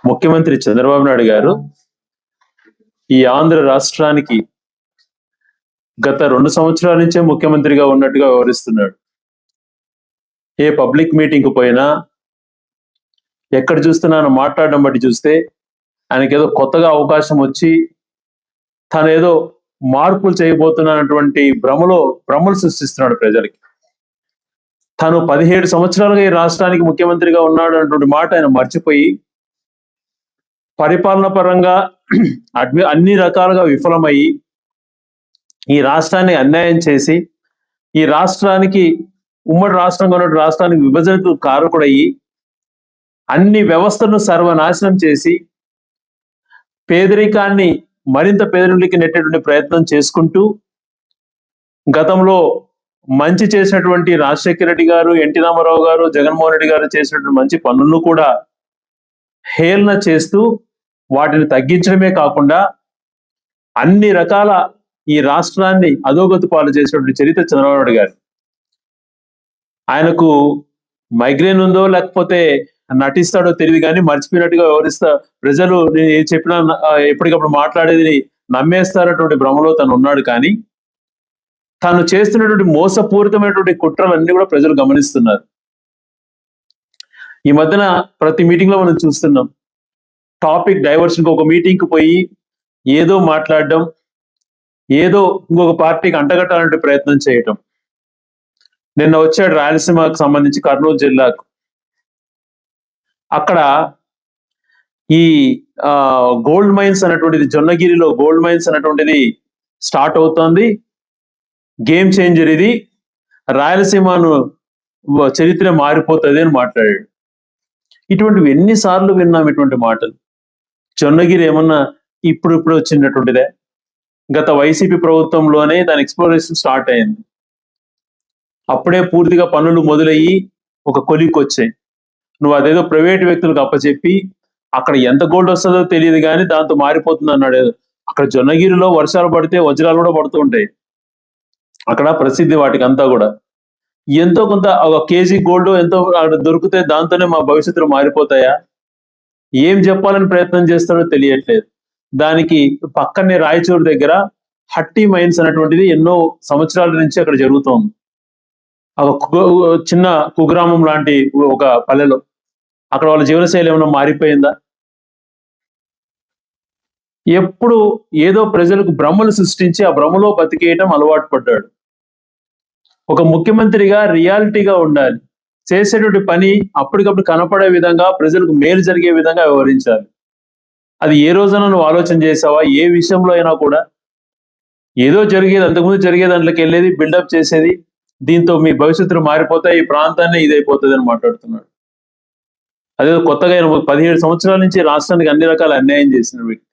ముఖ్యమంత్రి చంద్రబాబు నాయుడు గారు ఈ ఆంధ్ర రాష్ట్రానికి గత 2 సంవత్సరాల నుంచే ముఖ్యమంత్రిగా ఉన్నట్టుగా వ్యవహరిస్తున్నాడు. ఏ పబ్లిక్ మీటింగ్ పోయినా ఎక్కడ చూస్తున్నా మాట్లాడడం బట్టి చూస్తే ఆయనకేదో కొత్తగా అవకాశం వచ్చి తనేదో మార్పులు చేయబోతున్నటువంటి భ్రమలు సృష్టిస్తున్నాడు ప్రజలకి. తను 17 సంవత్సరాలుగా ఈ రాష్ట్రానికి ముఖ్యమంత్రిగా ఉన్నాడు అన్నటువంటి మాట ఆయన మర్చిపోయి పరిపాలన పరంగా అన్ని రకాలుగా విఫలమయ్యి ఈ రాష్ట్రాన్ని అన్యాయం చేసి ఈ రాష్ట్రానికి ఉమ్మడి రాష్ట్రంగా ఉన్న రాష్ట్రానికి విభజనకు కారకుడయ్యి అన్ని వ్యవస్థలను సర్వనాశనం చేసి పేదరికాన్ని మరింత పేదరికంలోకి నెట్టేటువంటి ప్రయత్నం చేసుకుంటూ గతంలో మంచి చేసినటువంటి రాజశేఖర రెడ్డి గారు, ఎన్టీ రామారావు గారు, జగన్మోహన్ రెడ్డి గారు చేసినటువంటి మంచి పనులను కూడా హేళన చేస్తూ వాటిని తగ్గించడమే కాకుండా అన్ని రకాల ఈ రాష్ట్రాన్ని అధోగతి పాలు చేసినటువంటి చరిత్ర చంద్రబాబు నాయుడు గారు. ఆయనకు మైగ్రేన్ ఉందో లేకపోతే నటిస్తాడో తెలియదు కానీ మర్చిపోయినట్టుగా వ్యవహరిస్తా ప్రజలు చెప్పినా ఎప్పటికప్పుడు మాట్లాడేది నమ్మేస్తారటువంటి భ్రమలో తను ఉన్నాడు. కానీ తాను చేస్తున్నటువంటి మోసపూరితమైనటువంటి కుట్రలన్నీ కూడా ప్రజలు గమనిస్తున్నారు. ఈ మధ్యన ప్రతి మీటింగ్ లో మనం చూస్తున్నాం, టాపిక్ డైవర్షన్, ఒక మీటింగ్ కి పోయి ఏదో మాట్లాడడం, ఏదో ఇంకొక పార్టీకి అంటగట్టాలంటే ప్రయత్నం చేయటం. నిన్న వచ్చాడు రాయలసీమకు సంబంధించి కర్నూలు జిల్లాకు. అక్కడ ఈ గోల్డ్ మైన్స్ అనేటువంటిది, జొన్నగిరిలో గోల్డ్ మైన్స్ అనేటువంటిది స్టార్ట్ అవుతోంది, గేమ్ చేంజర్ ఇది, రాయలసీమను చరిత్ర మారిపోతుంది అని మాట్లాడాడు. ఇటువంటివి ఎన్నిసార్లు విన్నాం ఇటువంటి మాటలు. జొన్నగిరి ఏమన్నా ఇప్పుడు వచ్చినటువంటిదే? గత వైసీపీ ప్రభుత్వంలోనే దాని ఎక్స్ప్లోరేషన్ స్టార్ట్ అయింది. అప్పుడే పూర్తిగా పనులు మొదలయ్యి ఒక కొలిక్కి వచ్చాయి. నువ్వు అదేదో ప్రైవేట్ వ్యక్తులకు అప్పచెప్పి అక్కడ ఎంత గోల్డ్ వస్తుందో తెలియదు కానీ దాంతో మారిపోతుంది అన్నాడు. అక్కడ జొన్నగిరిలో వర్షాలు పడితే వజ్రాలు కూడా పడుతూ ఉంటాయి. అక్కడ ప్రసిద్ధి వాటికి అంతా కూడా. ఎంతో కొంత ఒక కేజీ గోల్డ్ ఎంతో అక్కడ దొరికితే దాంతోనే మా భవిష్యత్తులో మారిపోతాయా? ఏం చెప్పాలని ప్రయత్నం చేస్తాడో తెలియట్లేదు. దానికి పక్కనే రాయచూరు దగ్గర హట్టి మైన్స్ అనేటువంటిది ఎన్నో సంవత్సరాల నుంచి అక్కడ జరుగుతోంది. చిన్న కుగ్రామం లాంటి ఒక పల్లెలో. అక్కడ వాళ్ళ జీవనశైలి ఏమైనా మారిపోయిందా? ఎప్పుడు ఏదో ప్రజలకు భ్రమలు సృష్టించి ఆ భ్రమలో బతికేయటం అలవాటు పడ్డాడు. ఒక ముఖ్యమంత్రిగా రియాలిటీగా ఉండాలి. చేసేటువంటి పని అప్పటికప్పుడు కనపడే విధంగా, ప్రజలకు మేలు జరిగే విధంగా వ్యవహరించాలి. అది ఏ రోజున నువ్వు ఆలోచన చేసావా? ఏ విషయంలో అయినా కూడా ఏదో జరిగేది, అంతకుముందు జరిగే దాంట్లోకి వెళ్ళేది, బిల్డప్ చేసేది, దీంతో మీ భవిష్యత్తులో మారిపోతాయి, ఈ ప్రాంతాన్ని ఇదైపోతుంది అని మాట్లాడుతున్నాడు. అదే కొత్తగా 17 సంవత్సరాల నుంచి రాష్ట్రానికి అన్ని రకాల అన్యాయం చేసిన వ్యక్తి.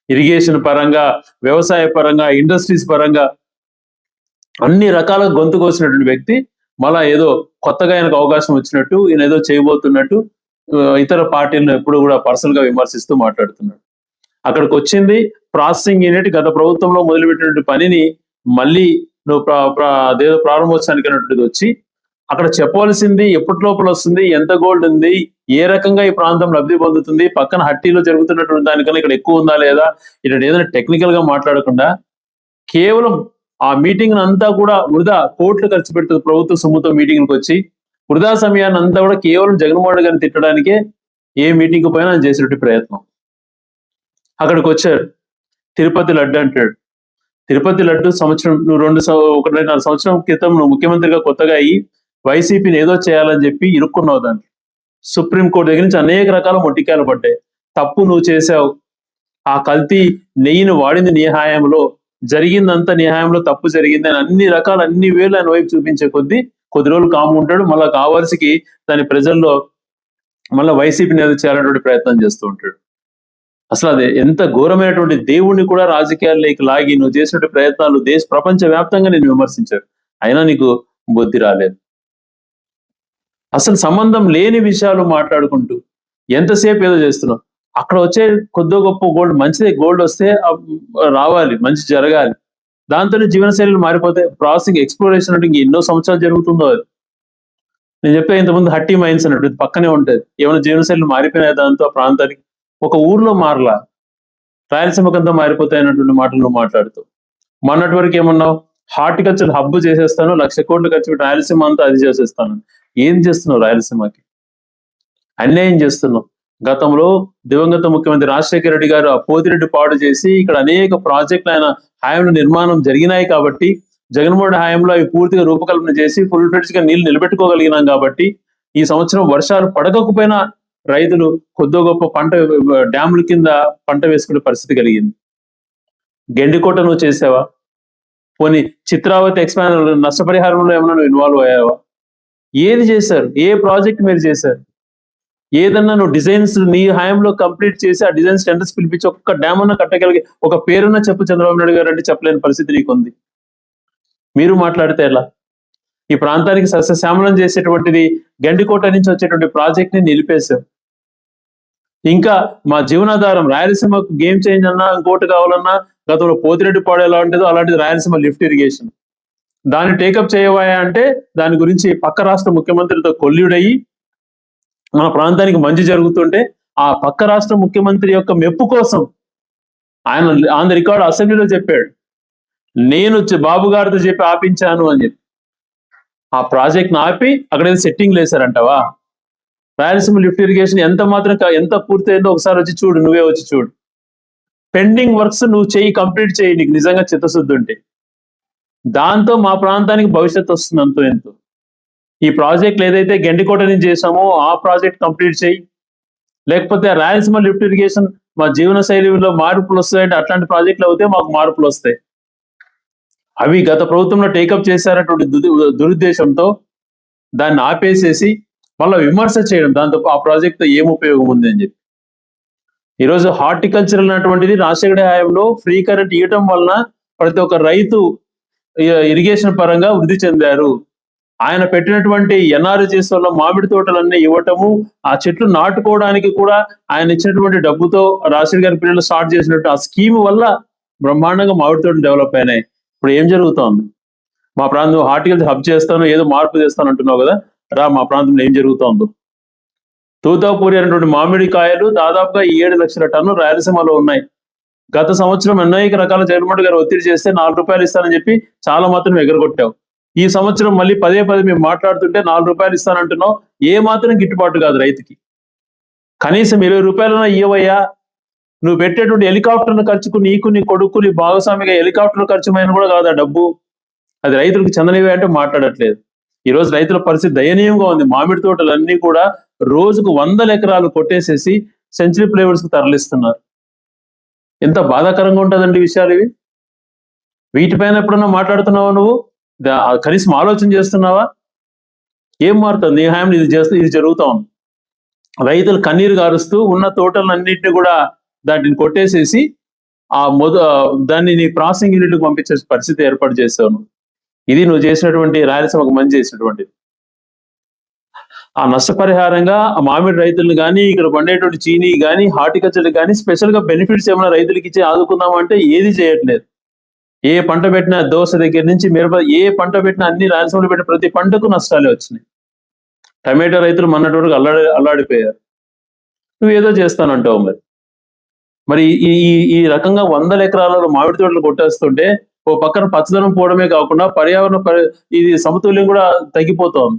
ఇరిగేషన్ పరంగా, వ్యవసాయ పరంగా, ఇండస్ట్రీస్ పరంగా అన్ని రకాలుగా గొంతు కోసినటువంటి వ్యక్తి మళ్ళా ఏదో కొత్తగా ఆయనకు అవకాశం వచ్చినట్టు, ఈయన ఏదో చేయబోతున్నట్టు ఇతర పార్టీలను ఎప్పుడు కూడా పర్సనల్ గా విమర్శిస్తూ మాట్లాడుతున్నాడు. అక్కడికి వచ్చింది ప్రాసెసింగ్ యూనిట్. గత ప్రభుత్వంలో మొదలుపెట్టినటువంటి పనిని మళ్ళీ నువ్వు అదేదో ప్రారంభోత్సవానికి అన్నట్టుగా వచ్చి అక్కడ చెప్పవలసింది ఎప్పటి లోపల వస్తుంది, ఎంత గోల్డ్ ఉంది, ఏ రకంగా ఈ ప్రాంతం లబ్ధి పొందుతుంది, పక్కన హట్టీలో జరుగుతున్నటువంటి దానికన్నా ఇక్కడ ఎక్కువ ఉందా లేదా, ఇటు ఏదైనా టెక్నికల్ గా మాట్లాడకుండా కేవలం ఆ మీటింగ్ అంతా కూడా వృధా, కోట్లు ఖర్చు పెడుతుంది ప్రభుత్వ సొమ్ముతో మీటింగ్కి వచ్చి వృధా సమయాన్ని అంతా కూడా కేవలం జగన్మోహన్ రెడ్డి గారిని తిట్టడానికే ఏ మీటింగ్ పైన చేసినట్టు ప్రయత్నం. అక్కడికి వచ్చారు, తిరుపతి లడ్డు అంటాడు. తిరుపతి లడ్డు సంవత్సరం, నువ్వు 1.5 సంవత్సరం క్రితం నువ్వు ముఖ్యమంత్రిగా కొత్తగా అయ్యి వైసీపీని ఏదో చేయాలని చెప్పి ఇరుక్కున్నావు. దాన్ని సుప్రీంకోర్టు దగ్గర నుంచి అనేక రకాల మొట్టికాయలు పడ్డాయి. తప్పు నువ్వు చేశావు. ఆ కల్తీ నెయ్యిని వాడింది నీ హయాంలో, జరిగిందంతా నీ హయాంలో తప్పు జరిగింది అని అన్ని వేలు ఆయన వైపు చూపించే కొద్ది రోజులు కాము ఉంటాడు. మళ్ళా కావాల్సికి దాని ప్రజల్లో మళ్ళీ వైసీపీని ఏదో చేయాలనేటువంటి ప్రయత్నం చేస్తూ ఉంటాడు. అసలు అదే ఎంత ఘోరమైనటువంటి దేవుణ్ణి కూడా రాజకీయాల్లోకి లాగి నువ్వు చేసినటువంటి ప్రయత్నాలు ప్రపంచ వ్యాప్తంగా నేను విమర్శించారు. అయినా నీకు బుద్ధి రాలేదు. అసలు సంబంధం లేని విషయాలు మాట్లాడుకుంటూ ఎంతసేపు ఏదో చేస్తున్నావు. అక్కడ వచ్చే కొద్ది గొప్ప గోల్డ్ మంచిదే, గోల్డ్ వస్తే రావాలి, మంచి జరగాలి, దాంతోనే జీవనశైలిలు మారిపోతే ప్రాసెసింగ్ ఎక్స్ప్లోరేషన్ అంటే ఎన్నో సంవత్సరాలు జరుగుతుందో అది. నేను చెప్పే ఇంతకుముందు హట్టి మైన్స్ అన్నట్టు ఇది పక్కనే ఉంటుంది. ఏమైనా జీవనశైలి మారిపోయినాయి దాంతో ఆ ప్రాంతానికి, ఒక ఊర్లో మారలా, రాయలసీమకంతా మారిపోతాయి అన్నటువంటి మాటలు నువ్వు మాట్లాడుతూ మొన్నటి వరకు ఏమన్నావు, హార్టికల్చర్ హబ్ చేసేస్తాను, 1,00,000 కోట్లు ఖర్చు పెట్టి రాయలసీమ అంతా అది చేసేస్తాను. ఏం చేస్తున్నావు రాయలసీమకి? అన్యాయం చేస్తున్నావు. గతంలో దివంగత ముఖ్యమంత్రి రాజశేఖర రెడ్డి గారు ఆ పోతిరెడ్డి పాడు చేసి ఇక్కడ అనేక ప్రాజెక్టులు ఆయన హయాంలో నిర్మాణం జరిగినాయి కాబట్టి, జగన్మోహన్ రెడ్డి హయాంలో అవి పూర్తిగా రూపకల్పన చేసి ఫుల్ ఫ్లెడ్జ్ గా నీళ్లు నిలబెట్టుకోగలిగినాం కాబట్టి, ఈ సంవత్సరం వర్షాలు పడకపోయినా రైతులు కొద్దో గొప్ప పంట డ్యాముల కింద పంట వేసుకునే పరిస్థితి కలిగింది. గెండికోట నువ్వు చేసావా? పోనీ చిత్రావతి ఎక్స్పాండ్ నష్టపరిహారంలో ఏమన్నా నువ్వు ఇన్వాల్వ్ అయ్యావా? ఏది చేశారు? ఏ ప్రాజెక్ట్ మీరు చేశారు? ఏదన్నా నువ్వు డిజైన్స్ నీ హయాంలో కంప్లీట్ చేసి ఆ డిజైన్స్ టెండర్స్ పిలిపించి ఒక్క డ్యామ్ అన్న కట్టగలిగి ఒక పేరున్న చెప్పు చంద్రబాబు నాయుడు గారు అంటే చెప్పలేని పరిస్థితి నీకుంది. మీరు మాట్లాడితే ఎలా? ఈ ప్రాంతానికి సస్యశ్యామలం చేసేటువంటిది గండికోట నుంచి వచ్చేటువంటి ప్రాజెక్ట్ ని నిలిపేశారు. ఇంకా మా జీవనాధారం రాయలసీమకు గేమ్ చేంజ్ అన్నా ఇంకోటి కావాలన్నా గతంలో పోతిరెడ్డి పాడు ఎలా ఉంటుందో అలాంటిది రాయలసీమ లిఫ్ట్ ఇరిగేషన్. దాన్ని టేకప్ చేయవాయా అంటే దాని గురించి పక్క రాష్ట్ర ముఖ్యమంత్రితో కొల్లుడయ్యి మన ప్రాంతానికి మంచి జరుగుతుంటే ఆ పక్క రాష్ట్ర ముఖ్యమంత్రి యొక్క మెప్పు కోసం ఆయన ఆన్ ది రికార్డ్ అసెంబ్లీలో చెప్పాడు, నేను బాబు గారితో చెప్పి ఆపించాను అని చెప్పి. ఆ ప్రాజెక్ట్ ఆపి అక్కడ సెట్టింగ్ వేశారంటవా? రాయలసీమ లిఫ్ట్ ఇరిగేషన్ ఎంత మాత్రం ఎంత పూర్తయిందో ఒకసారి వచ్చి చూడు, నువ్వే వచ్చి చూడు. పెండింగ్ వర్క్స్ నువ్వు చెయ్యి, కంప్లీట్ చేయి నీకు నిజంగా చిత్తశుద్ధి ఉంటే. దాంతో మా ప్రాంతానికి భవిష్యత్తు వస్తుంది అంతో ఎంతో. ఈ ప్రాజెక్టులు ఏదైతే గెండికోట నుంచి చేసామో ఆ ప్రాజెక్ట్ కంప్లీట్ చేయి, లేకపోతే రాయలసీమ లిఫ్ట్ ఇరిగేషన్ మా జీవన శైలిలో మార్పులు వస్తాయంటే అట్లాంటి ప్రాజెక్టులు అవుతే మాకు మార్పులు వస్తాయి. అవి గత ప్రభుత్వంలో టేకప్ చేశారటువంటి దురుద్దేశంతో దాన్ని ఆపేసేసి మళ్ళీ విమర్శ చేయడం, దాంతో ఆ ప్రాజెక్ట్ ఏం ఉపయోగం ఉంది అని చెప్పి. ఈరోజు హార్టికల్చర్ అన్నటువంటిది రాజశేఖర హయాంలో ఫ్రీ కరెంట్ ఇవ్వటం వలన ప్రతి ఒక్క రైతు ఇరిగేషన్ పరంగా వృద్ధి చెందారు. ఆయన పెట్టినటువంటి ఎన్ఆర్జీఎస్ వల్ల మామిడి తోటలన్నీ ఇవ్వటము, ఆ చెట్లు నాటుకోవడానికి కూడా ఆయన ఇచ్చినటువంటి డబ్బుతో రాజశేఖర్ గారి పిల్లలు స్టార్ట్ చేసినట్టు ఆ స్కీమ్ వల్ల బ్రహ్మాండంగా మామిడి తోటలు డెవలప్ అయినాయి. ఇప్పుడు ఏం జరుగుతోంది? మా ప్రాంతం హార్టికల్చర్ హబ్ చేస్తాను, ఏదో మార్పు చేస్తాను అంటున్నావు కదా, రా మా ప్రాంతంలో ఏం జరుగుతోందో. తూతాపూరి అనేటువంటి మామిడి కాయలు దాదాపుగా 7 లక్షల టన్నులు రాయలసీమలో ఉన్నాయి. గత సంవత్సరం అనేక రకాల జగన్మోహన్ గారు ఒత్తిడి చేస్తే 4 రూపాయలు ఇస్తానని చెప్పి చాలా మాత్రం ఎగరగొట్టావు. ఈ సంవత్సరం మళ్ళీ పదే మేము మాట్లాడుతుంటే 4 రూపాయలు ఇస్తానంటున్నావు. ఏ మాత్రం గిట్టుబాటు కాదు రైతుకి. కనీసం 20 రూపాయలన్నా ఇవ్వయ్యా. నువ్వు పెట్టేటువంటి హెలికాప్టర్ల ఖర్చుకు నీకు నీ కొడుకు నీ భాగస్వామిగా హెలికాప్టర్ ఖర్చుమైన కూడా కాదు ఆ డబ్బు. అది రైతులకు చెందనివే అంటే మాట్లాడట్లేదు. ఈ రోజు రైతుల పరిస్థితి దయనీయంగా ఉంది. మామిడి తోటలన్నీ కూడా రోజుకు 100 ఎకరాలు కొట్టేసేసి సెంచరీ ప్లేవర్స్ కు తరలిస్తున్నారు. ఎంత బాధాకరంగా ఉంటుందండి విషయాలు ఇవి. వీటిపైన ఎప్పుడన్నా మాట్లాడుతున్నావా నువ్వు? కనీసం ఆలోచన చేస్తున్నావా? ఏం మారుతుంది? నీ హామీ ఇది జరుగుతా ఉంది. రైతులు కన్నీరు గారుస్తూ ఉన్న తోటలన్నింటినీ కూడా దాటిని కొట్టేసేసి దాన్ని నీ ప్రాసెసింగ్ యూనిట్కి పంపించే పరిస్థితి ఏర్పాటు చేసావు. ఇది నువ్వు చేసినటువంటి రాయలసీమకు మంచి చేసినటువంటిది. ఆ నష్టపరిహారంగా ఆ మామిడి రైతులు కానీ, ఇక్కడ పండేటువంటి చీనీ కానీ, హార్టికల్చర్ కానీ స్పెషల్ గా బెనిఫిట్స్ ఏమైనా రైతులకి ఇచ్చి ఆదుకుందామంటే ఏది చేయట్లేదు. ఏ పంట పెట్టినా దోస దగ్గర నుంచి మిరప, ఏ పంట పెట్టినా అన్ని రాయలసీమలో పెట్టిన ప్రతి పంటకు నష్టాలే వచ్చినాయి. టమాటో రైతులు మొన్నటి వరకు అల్లాడిపోయారు. నువ్వు ఏదో చేస్తానంటావు. మరి ఈ రకంగా 100 ఎకరాలలో మామిడి తోటలు కొట్టేస్తుంటే ఓ పక్కన పచ్చదనం పోవడమే కాకుండా పర్యావరణ ఇది సమతుల్యం కూడా తగ్గిపోతోంది.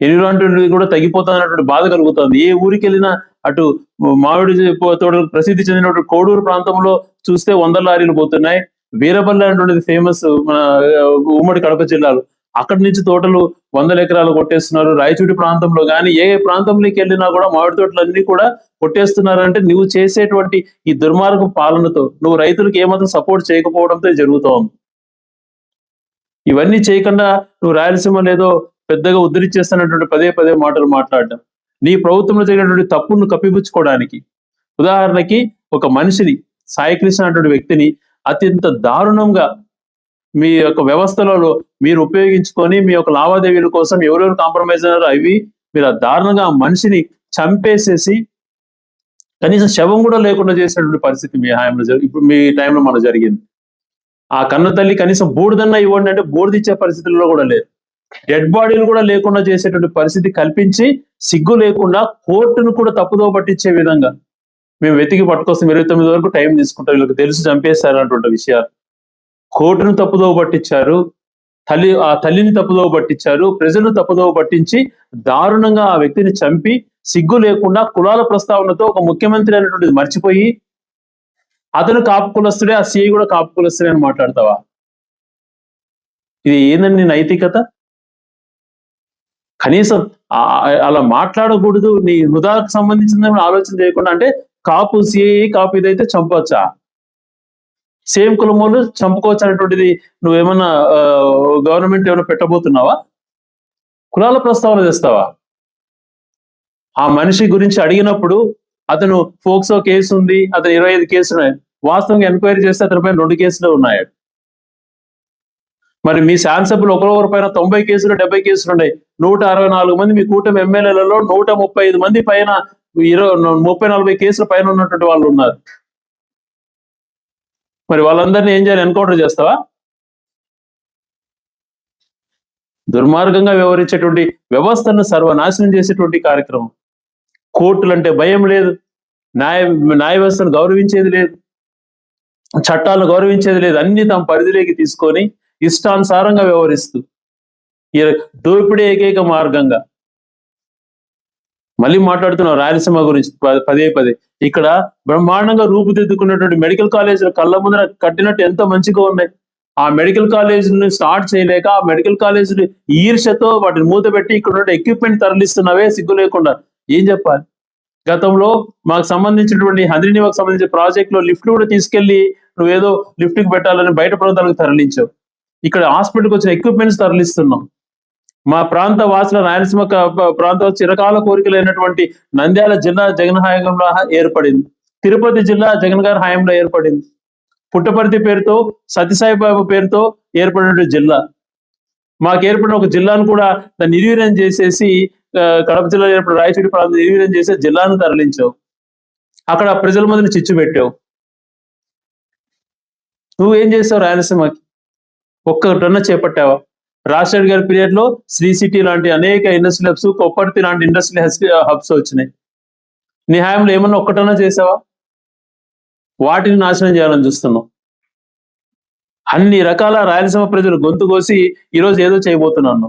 ఎన్విరాన్మెంట్ కూడా తగ్గిపోతుంది అన్నటువంటి బాధ కలుగుతుంది. ఏ ఊరికి వెళ్ళినా అటు మామిడి తోటలకు ప్రసిద్ధి చెందినటువంటి కోడూరు ప్రాంతంలో చూస్తే 100 లారీలు పోతున్నాయి. వీరపల్లి అనేటువంటిది ఫేమస్ మన ఉమ్మడి కడప జిల్లాలో. అక్కడి నుంచి తోటలు 100 ఎకరాలు కొట్టేస్తున్నారు. రాయచూటి ప్రాంతంలో కానీ ఏ ప్రాంతంలోకి వెళ్ళినా కూడా మామిడి తోటలన్నీ కూడా కొట్టేస్తున్నారంటే నువ్వు చేసేటువంటి ఈ దుర్మార్గ పాలనతో నువ్వు రైతులకు ఏమాత్రం సపోర్ట్ చేయకపోవడంతో జరుగుతోంది. ఇవన్నీ చేయకుండా నువ్వు రాయలసీమ లేదో పెద్దగా ఉద్ధరించేస్తున్నటువంటి పదే మాటలు మాట్లాడడం, నీ ప్రభుత్వంలో జరిగినటువంటి తప్పును కప్పిపుచ్చుకోవడానికి. ఉదాహరణకి ఒక మనిషిని, సాయికృష్ణ అటువంటి వ్యక్తిని అత్యంత దారుణంగా మీ యొక్క వ్యవస్థలలో మీరు ఉపయోగించుకొని మీ యొక్క లావాదేవీల కోసం ఎవరెవరు కాంప్రమైజ్ అయ్యారో అవి మీరు ఆ దారుణంగా ఆ మనిషిని చంపేసేసి కనీసం శవం కూడా లేకుండా చేసినటువంటి పరిస్థితి మీ హాయంలో ఇప్పుడు మీ టైంలో మనకు జరిగింది. ఆ కన్న తల్లి కనీసం బూడిదన్నా ఇవ్వండి అంటే బూడిదిచ్చే పరిస్థితుల్లో కూడా లేదు. డెడ్ బాడీలు కూడా లేకుండా చేసేటువంటి పరిస్థితి కల్పించి సిగ్గు లేకుండా కోర్టును కూడా తప్పుదో పట్టించే విధంగా మేము వెతికి పట్టుకొస్తాం, 29 వరకు టైం తీసుకుంటాం, వీళ్ళకి తెలిసి చంపేస్తారు అన్నటువంటి విషయాలు. కోర్టును తప్పుదో పట్టించారు, ఆ తల్లిని తప్పుదో పట్టించారు, ప్రజలను తప్పుదో పట్టించి దారుణంగా ఆ వ్యక్తిని చంపి సిగ్గు లేకుండా కులాల ప్రస్తావనతో ఒక ముఖ్యమంత్రి అనేటువంటిది మర్చిపోయి అతను కాపు కులస్తుడే, ఆ సిఐ కూడా కాపు కులస్తుడే అని మాట్లాడతావా? ఇది ఏందండి నైతికత? కనీసం అలా మాట్లాడకూడదు, నీ హృదయకు సంబంధించిందని ఆలోచన చేయకుండా, అంటే కాపు సిఐ కాపు ఇదైతే చంపవచ్చా? సేమ్ కులమోళ్ళు చంపుకోవచ్చు అనేటువంటిది నువ్వేమన్నా గవర్నమెంట్ ఏమైనా పెట్టబోతున్నావా? కులాల ప్రస్తావన తెస్తావా? ఆ మనిషి గురించి అడిగినప్పుడు అతను ఫోక్సో కేసు ఉంది, అతను 25 కేసులు ఉన్నాయి. వాస్తవంగా ఎంక్వైరీ చేస్తే అతని పైన 2 కేసులు ఉన్నాయి. మరి మీ శాసనసభ్యులు ఒకరొకరి పైన 90 కేసులు 70 కేసులు ఉన్నాయి. 164 మంది మీ కూటమి ఎమ్మెల్యేలలో 135 మంది పైన 30-40 కేసుల పైన ఉన్నటువంటి వాళ్ళు ఉన్నారు. మరి వాళ్ళందరినీ ఏం చేయాలి? ఎన్కౌంటర్ చేస్తావా? దుర్మార్గంగా వ్యవహరించేటువంటి వ్యవస్థను సర్వనాశనం చేసేటువంటి కార్యక్రమం. కోర్టులంటే భయం లేదు, న్యాయ వ్యవస్థను గౌరవించేది లేదు, చట్టాలను గౌరవించేది లేదు. అన్ని తమ పరిధిలోకి తీసుకొని ఇష్టానుసారంగా వ్యవహరిస్తూ దోపిడీ ఏకైక మార్గంగా. మళ్ళీ మాట్లాడుతున్నాం రాయలసీమ గురించి పదే పదే. ఇక్కడ బ్రహ్మాండంగా రూపుదిద్దుకున్నటువంటి మెడికల్ కాలేజీలు కళ్ళ ముందర కట్టినట్టు ఎంతో మంచిగా ఉన్నాయి. ఆ మెడికల్ కాలేజీని స్టార్ట్ చేయలేక, ఆ మెడికల్ కాలేజీని ఈర్ష్యతో వాటిని మూతపెట్టి ఇక్కడ ఉన్న ఎక్విప్మెంట్ తరలిస్తున్నవే సిగ్గు లేకుండా. ఏం చెప్పాలి? గతంలో మాకు సంబంధించినటువంటి హంద్రీనివాకు సంబంధించిన ప్రాజెక్ట్ లో లిఫ్ట్ కూడా తీసుకెళ్లి నువ్వేదో లిఫ్ట్ కి పెట్టాలని బయట ప్రాంతాలకు తరలించావు. ఇక్కడ హాస్పిటల్కి వచ్చిన ఎక్విప్మెంట్స్ తరలిస్తున్నాం. మా ప్రాంత వాసుల రాయలసీమ ప్రాంత చిరకాల కోరికలైనటువంటి నంద్యాల జిల్లా జగన్ హయాంలో ఏర్పడింది, తిరుపతి జిల్లా జగన్ గారి హయాంలో ఏర్పడింది, పుట్టపర్తి పేరుతో సత్యసాయిబాబు పేరుతో ఏర్పడిన జిల్లా. మాకు ఏర్పడిన ఒక జిల్లాను కూడా దాన్ని నిర్వీర్యం చేసేసి కడప జిల్లా ఏర్పడిన రాయచూడి ప్రాంతం నిర్వీర్యం చేసే జిల్లాను తరలించావు. అక్కడ ప్రజల మధ్యన చిచ్చు పెట్టావు. నువ్వేం చేసావు? రాయలసీమకి ఒక్కటన్నా చేపట్టావా? రాజశేఖర్ గారి పీరియడ్ లో శ్రీ సిటీ లాంటి అనేక ఇండస్ట్రియల్ హబ్స్, కొప్పర్తి లాంటి ఇండస్ట్రియల్ హబ్స్ వచ్చినాయి. నీ హయాంలో ఏమన్నా ఒక్కటన్నా చేసావా? వాటిని నాశనం చేయాలని చూస్తున్నావు. అన్ని రకాల రాయలసీమ ప్రజలు గొంతు కోసి ఈరోజు ఏదో చేయబోతున్నాను.